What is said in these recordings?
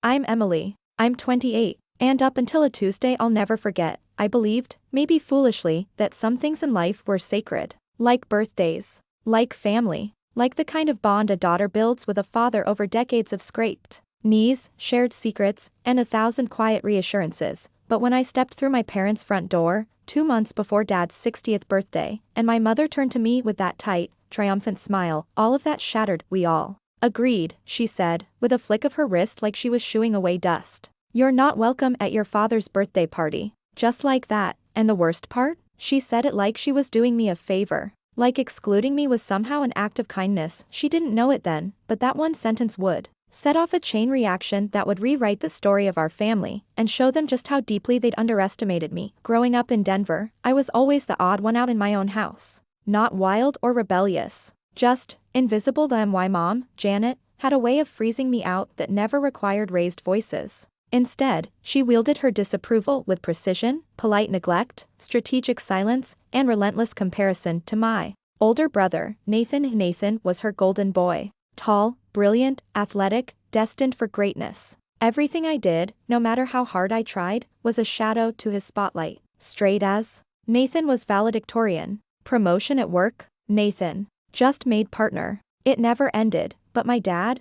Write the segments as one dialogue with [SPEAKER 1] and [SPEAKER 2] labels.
[SPEAKER 1] I'm Emily. I'm 28. And up until a Tuesday I'll never forget, I believed, maybe foolishly, that some things in life were sacred. Like birthdays. Like family. Like the kind of bond a daughter builds with a father over decades of scraped knees, shared secrets, and 1,000 quiet reassurances. But when I stepped through my parents' front door, 2 months before Dad's 60th birthday, and my mother turned to me with that tight, triumphant smile, all of that shattered. We all agreed, she said, with a flick of her wrist like she was shooing away dust. You're not welcome at your father's birthday party. Just like that, and the worst part? She said it like she was doing me a favor. Like excluding me was somehow an act of kindness. She didn't know it then, but that one sentence would set off a chain reaction that would rewrite the story of our family, and show them just how deeply they'd underestimated me. Growing up in Denver, I was always the odd one out in my own house. Not wild or rebellious. Just invisible. My mom, Janet, had a way of freezing me out that never required raised voices. Instead, she wielded her disapproval with precision, polite neglect, strategic silence, and relentless comparison to my older brother, Nathan. Nathan was her golden boy. Tall, brilliant, athletic, destined for greatness. Everything I did, no matter how hard I tried, was a shadow to his spotlight. Straight as Nathan was valedictorian. Promotion at work, Nathan. Just made partner. It never ended. But my dad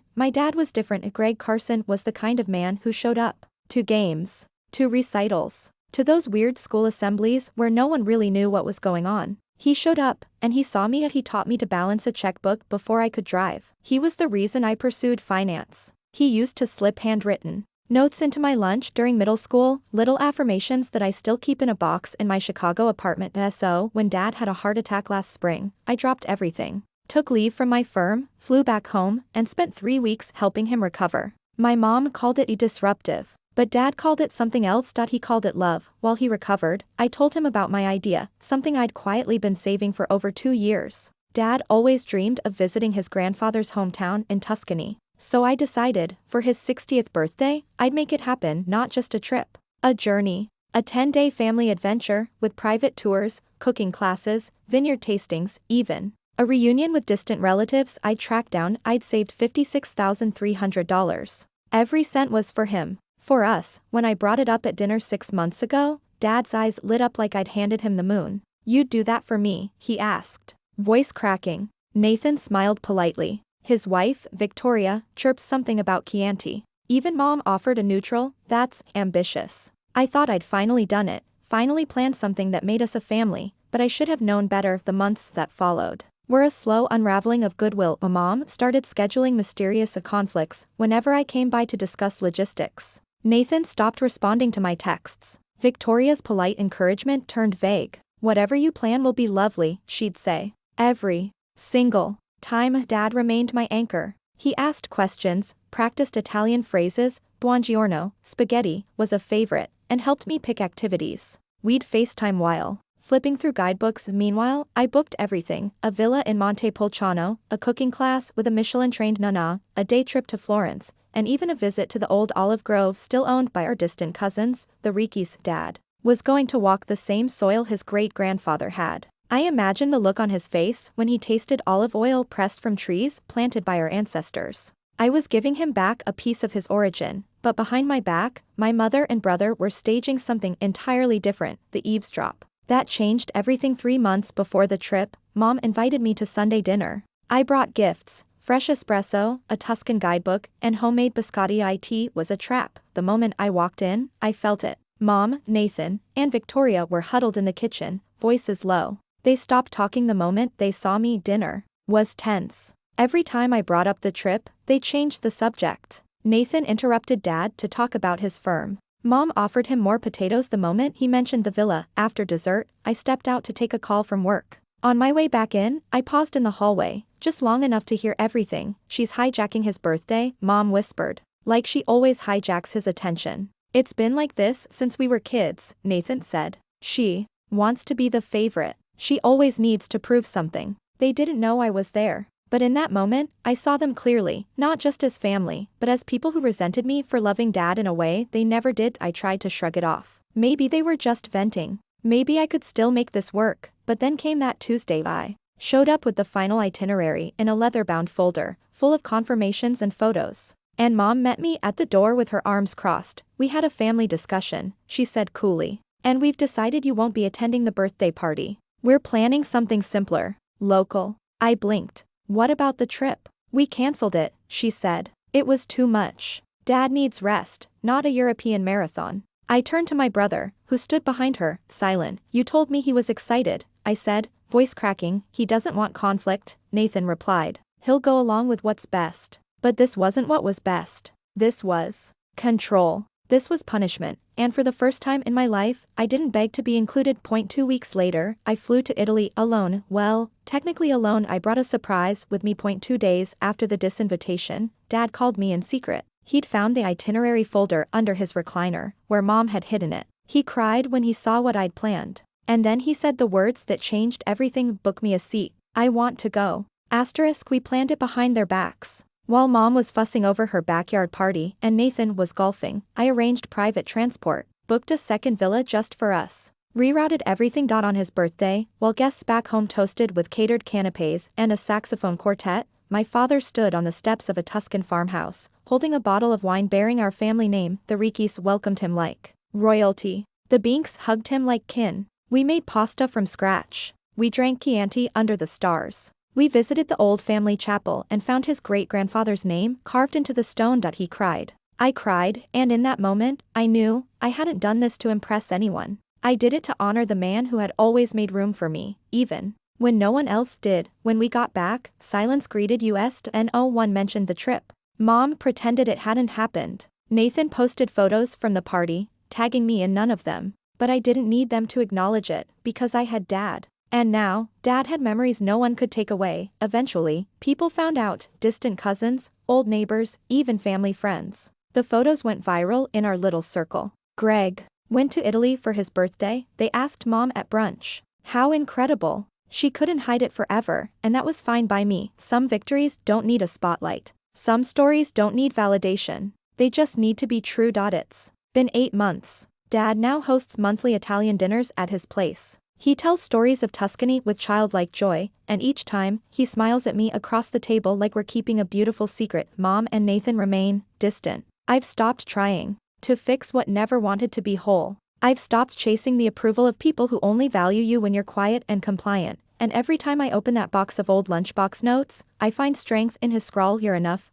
[SPEAKER 1] was different. Greg Carson was the kind of man who showed up. To games. To recitals. To those weird school assemblies where no one really knew what was going on. He showed up, and he saw me. He taught me to balance a checkbook before I could drive. He was the reason I pursued finance. He used to slip handwritten notes into my lunch during middle school, little affirmations that I still keep in a box in my Chicago apartment. So, when Dad had a heart attack last spring, I dropped everything. Took leave from my firm, flew back home, and spent 3 weeks helping him recover. My mom called it disruptive, but Dad called it something else. He called it love. While he recovered, I told him about my idea, something I'd quietly been saving for over 2 years. Dad always dreamed of visiting his grandfather's hometown in Tuscany. So I decided, for his 60th birthday, I'd make it happen. Not just a trip. A journey. A 10-day family adventure, with private tours, cooking classes, vineyard tastings, even a reunion with distant relatives I'd tracked down. I'd saved $56,300. Every cent was for him. For us. When I brought it up at dinner 6 months ago, Dad's eyes lit up like I'd handed him the moon. You'd do that for me? He asked. Voice cracking. Nathan smiled politely. His wife, Victoria, chirped something about Chianti. Even Mom offered a neutral, that's ambitious. I thought I'd finally done it, finally planned something that made us a family, but I should have known better. The months that followed were a slow unraveling of goodwill. Mom started scheduling mysterious conflicts whenever I came by to discuss logistics. Nathan stopped responding to my texts. Victoria's polite encouragement turned vague. Whatever you plan will be lovely, she'd say. Every single time Dad remained my anchor. He asked questions, practiced Italian phrases, buongiorno, spaghetti, was a favorite, and helped me pick activities. We'd FaceTime while flipping through guidebooks. Meanwhile, I booked everything: a villa in Montepulciano, a cooking class with a Michelin-trained nonna, a day trip to Florence, and even a visit to the old olive grove still owned by our distant cousins, the Rickis. Dad was going to walk the same soil his great-grandfather had. I imagine the look on his face when he tasted olive oil pressed from trees planted by our ancestors. I was giving him back a piece of his origin, but behind my back, my mother and brother were staging something entirely different: the eavesdrop. That changed everything. 3 months before the trip, Mom invited me to Sunday dinner. I brought gifts: fresh espresso, a Tuscan guidebook, and homemade biscotti. It was a trap. The moment I walked in, I felt it. Mom, Nathan, and Victoria were huddled in the kitchen, voices low. They stopped talking the moment they saw me. Dinner was tense. Every time I brought up the trip, they changed the subject. Nathan interrupted Dad to talk about his firm. Mom offered him more potatoes the moment he mentioned the villa. After dessert, I stepped out to take a call from work. On my way back in, I paused in the hallway, just long enough to hear everything. She's hijacking his birthday, Mom whispered. Like she always hijacks his attention. It's been like this since we were kids, Nathan said. She wants to be the favorite. She always needs to prove something. They didn't know I was there. But in that moment, I saw them clearly, not just as family, but as people who resented me for loving Dad in a way they never did. I tried to shrug it off. Maybe they were just venting. Maybe I could still make this work. But then came that Tuesday. I showed up with the final itinerary in a leather-bound folder, full of confirmations and photos. And Mom met me at the door with her arms crossed. We had a family discussion, she said coolly. And we've decided you won't be attending the birthday party. We're planning something simpler. Local. I blinked. What about the trip? We cancelled it, she said. It was too much. Dad needs rest, not a European marathon. I turned to my brother, who stood behind her, silent. You told me he was excited, I said, voice cracking. He doesn't want conflict, Nathan replied. He'll go along with what's best. But this wasn't what was best. This was control. This was punishment, and for the first time in my life, I didn't beg to be included. 2 weeks later, I flew to Italy alone. Well, technically alone. I brought a surprise with me. 2 days after the disinvitation, Dad called me in secret. He'd found the itinerary folder under his recliner, where Mom had hidden it. He cried when he saw what I'd planned. And then he said the words that changed everything. Book me a seat. I want to go. *, we planned it behind their backs. While Mom was fussing over her backyard party and Nathan was golfing, I arranged private transport, booked a second villa just for us, rerouted everything. On his birthday, while guests back home toasted with catered canapes and a saxophone quartet, my father stood on the steps of a Tuscan farmhouse, holding a bottle of wine bearing our family name. The Ricchis welcomed him like royalty. The Binks hugged him like kin. We made pasta from scratch. We drank Chianti under the stars. We visited the old family chapel and found his great-grandfather's name carved into the stone. He cried. I cried, and in that moment, I knew I hadn't done this to impress anyone. I did it to honor the man who had always made room for me, even when no one else did. When we got back, silence greeted us, and no one mentioned the trip. Mom pretended it hadn't happened. Nathan posted photos from the party, tagging me in none of them. But I didn't need them to acknowledge it, because I had Dad. And now, Dad had memories no one could take away. Eventually, people found out, distant cousins, old neighbors, even family friends. The photos went viral in our little circle. Greg went to Italy for his birthday, they asked Mom at brunch. How incredible. She couldn't hide it forever, and that was fine by me. Some victories don't need a spotlight. Some stories don't need validation. They just need to be true. It's been 8 months. Dad now hosts monthly Italian dinners at his place. He tells stories of Tuscany with childlike joy, and each time, he smiles at me across the table like we're keeping a beautiful secret. Mom and Nathan remain distant. I've stopped trying to fix what never wanted to be whole. I've stopped chasing the approval of people who only value you when you're quiet and compliant, and every time I open that box of old lunchbox notes, I find strength in his scrawl. You're enough,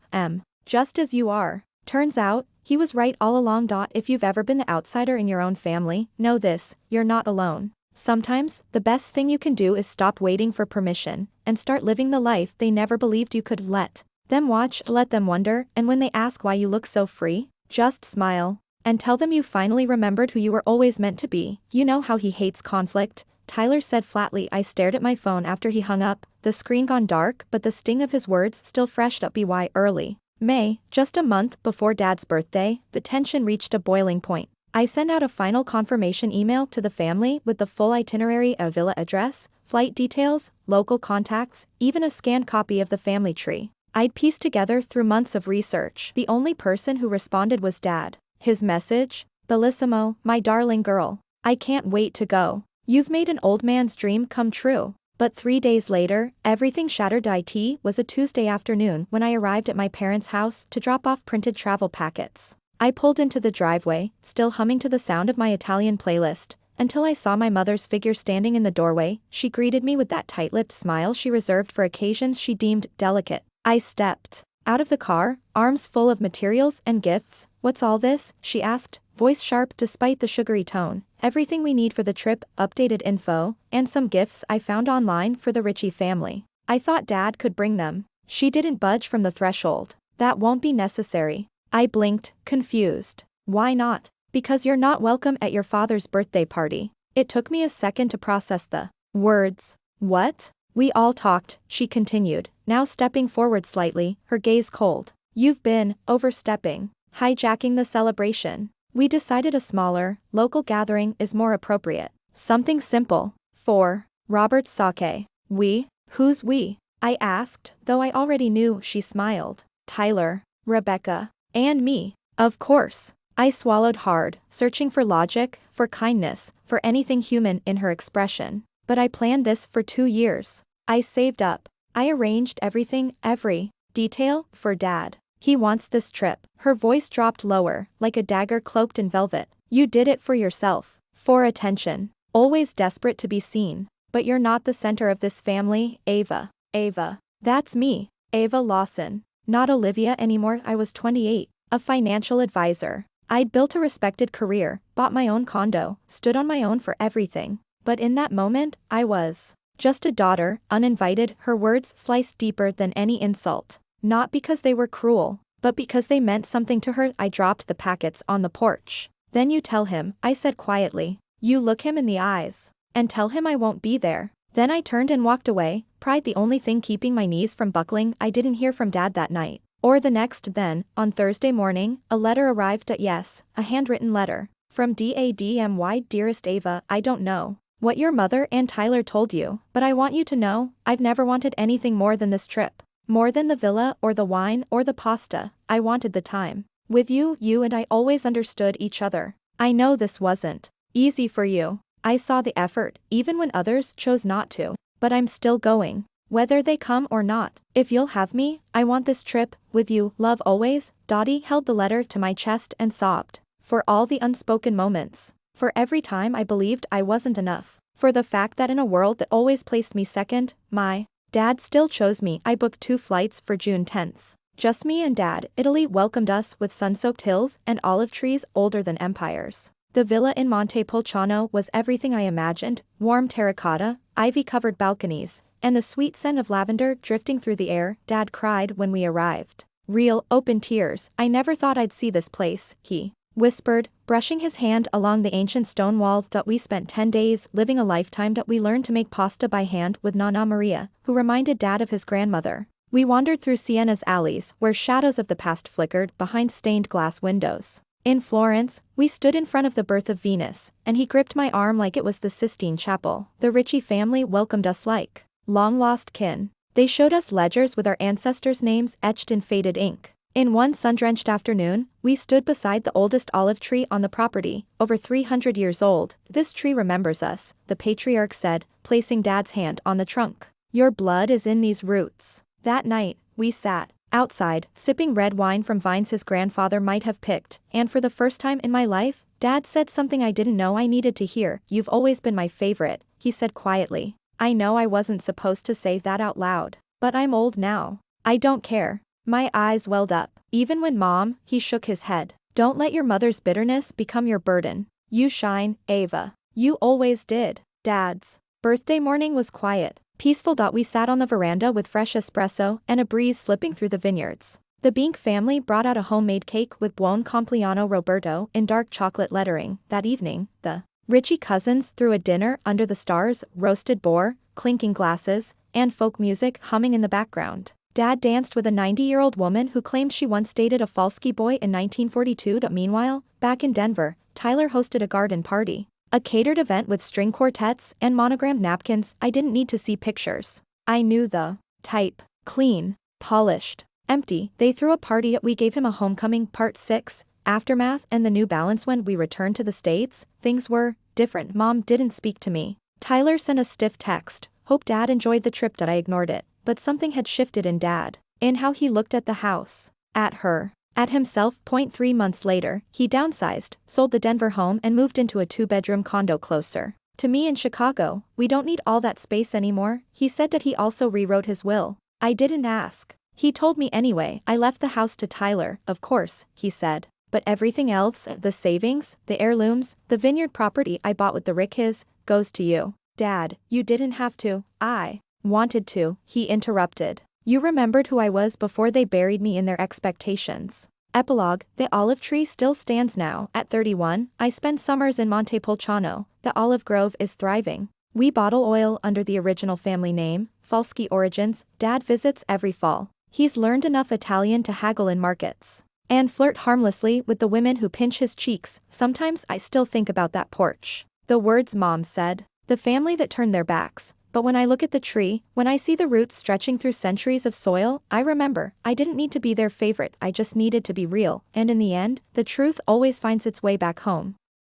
[SPEAKER 1] just as you are. Turns out, he was right all along. If you've ever been the outsider in your own family, know this, you're not alone. Sometimes, the best thing you can do is stop waiting for permission, and start living the life they never believed you could. Let them watch, let them wonder, and when they ask why you look so free, just smile. And tell them you finally remembered who you were always meant to be. You know how he hates conflict, Tyler said flatly. I stared at my phone after he hung up, the screen gone dark but the sting of his words still fresh. By early May, just a month before Dad's birthday, the tension reached a boiling point. I sent out a final confirmation email to the family with the full itinerary, a villa address, flight details, local contacts, even a scanned copy of the family tree I'd pieced together through months of research. The only person who responded was Dad. His message? Bellissimo, my darling girl. I can't wait to go. You've made an old man's dream come true. But 3 days later, everything shattered. It was a Tuesday afternoon when I arrived at my parents' house to drop off printed travel packets. I pulled into the driveway, still humming to the sound of my Italian playlist, until I saw my mother's figure standing in the doorway. She greeted me with that tight-lipped smile she reserved for occasions she deemed delicate. I stepped out of the car, arms full of materials and gifts. What's all this? She asked, voice sharp despite the sugary tone. Everything we need for the trip, updated info, and some gifts I found online for the Ritchie family. I thought Dad could bring them. She didn't budge from the threshold. That won't be necessary. I blinked, confused. Why not? Because you're not welcome at your father's birthday party. It took me a second to process the words. What? We all talked, she continued, now stepping forward slightly, her gaze cold. You've been overstepping, hijacking the celebration. We decided a smaller, local gathering is more appropriate. Something simple. For Robert's sake. We? Who's we? I asked, though I already knew. She smiled. Tyler, Rebecca, and me. Of course. I swallowed hard, searching for logic, for kindness, for anything human in her expression. But I planned this for 2 years. I saved up. I arranged everything, every detail, for Dad. He wants this trip. Her voice dropped lower, like a dagger cloaked in velvet. You did it for yourself. For attention. Always desperate to be seen. But you're not the center of this family, Ava. Ava. That's me. Ava Lawson. Not Olivia anymore. I was 28. A financial advisor. I'd built a respected career, bought my own condo, stood on my own for everything. But in that moment, I was just a daughter, uninvited. Her words sliced deeper than any insult. Not because they were cruel, but because they meant something to her. I dropped the packets on the porch. Then you tell him, I said quietly. You look him in the eyes. And tell him I won't be there. Then I turned and walked away, pride the only thing keeping my knees from buckling. I didn't hear from Dad that night. Or the next. Then, on Thursday morning, a letter arrived. Yes, a handwritten letter. From Dadmy. Dearest Ava, I don't know what your mother and Tyler told you, but I want you to know, I've never wanted anything more than this trip. More than the villa or the wine or the pasta, I wanted the time. With you. You and I always understood each other. I know this wasn't easy for you. I saw the effort, even when others chose not to. But I'm still going. Whether they come or not. If you'll have me, I want this trip, with you, love always. Dottie held the letter to my chest and sobbed. For all the unspoken moments. For every time I believed I wasn't enough. For the fact that in a world that always placed me second, my Dad still chose me. I booked 2 flights for June 10th. Just me and Dad. Italy welcomed us with sun-soaked hills and olive trees older than empires. The villa in Montepulciano was everything I imagined, warm terracotta, ivy-covered balconies, and the sweet scent of lavender drifting through the air. Dad cried when we arrived. Real, open tears. I never thought I'd see this place, he whispered, brushing his hand along the ancient stone wall. We spent 10 days living a lifetime. We learned to make pasta by hand with Nonna Maria, who reminded Dad of his grandmother. We wandered through Siena's alleys, where shadows of the past flickered behind stained glass windows. In Florence, we stood in front of the Birth of Venus, and he gripped my arm like it was the Sistine Chapel. The Ricci family welcomed us like long-lost kin. They showed us ledgers with our ancestors' names etched in faded ink. In one sun-drenched afternoon, we stood beside the oldest olive tree on the property, over 300 years old. This tree remembers us, the patriarch said, placing Dad's hand on the trunk. Your blood is in these roots. That night, we sat outside, sipping red wine from vines his grandfather might have picked, and for the first time in my life, Dad said something I didn't know I needed to hear. You've always been my favorite, he said quietly. I know I wasn't supposed to say that out loud, but I'm old now. I don't care. My eyes welled up. Even when Mom, he shook his head. Don't let your mother's bitterness become your burden. You shine, Ava. You always did. Dad's birthday morning was quiet, peaceful. We sat on the veranda with fresh espresso and a breeze slipping through the vineyards. The Bink family brought out a homemade cake with buon compleanno Roberto in dark chocolate lettering. That evening, the Ricci cousins threw a dinner under the stars, roasted boar, clinking glasses, and folk music humming in the background. Dad danced with a 90-year-old woman who claimed she once dated a Falski boy in 1942. Meanwhile, back in Denver, Tyler hosted a garden party. A catered event with string quartets and monogrammed napkins. I didn't need to see pictures. I knew the type. Clean, polished, empty. They threw a party. We gave him a homecoming. Part 6, Aftermath and the New Balance. When we returned to the States, things were different. Mom didn't speak to me. Tyler sent a stiff text. Hope Dad enjoyed the trip. I ignored it. But something had shifted in Dad. In how he looked at the house. At her. At himself. 3 months later, he downsized, sold the Denver home and moved into a 2-bedroom condo closer to me in Chicago. We don't need all that space anymore. He said that he also rewrote his will. I didn't ask. He told me anyway. I left the house to Tyler, of course, he said. But everything else, the savings, the heirlooms, the vineyard property I bought with the Rick goes to you. Dad, you didn't have to. I wanted to, he interrupted. You remembered who I was before they buried me in their expectations. Epilogue, the olive tree still stands now. At 31, I spend summers in Montepulciano. The olive grove is thriving. We bottle oil under the original family name, Falski Origins. Dad visits every fall. He's learned enough Italian to haggle in markets and flirt harmlessly with the women who pinch his cheeks. Sometimes I still think about that porch. The words Mom said. The family that turned their backs. But when I look at the tree, when I see the roots stretching through centuries of soil, I remember, I didn't need to be their favorite, I just needed to be real, and in the end, the truth always finds its way back home.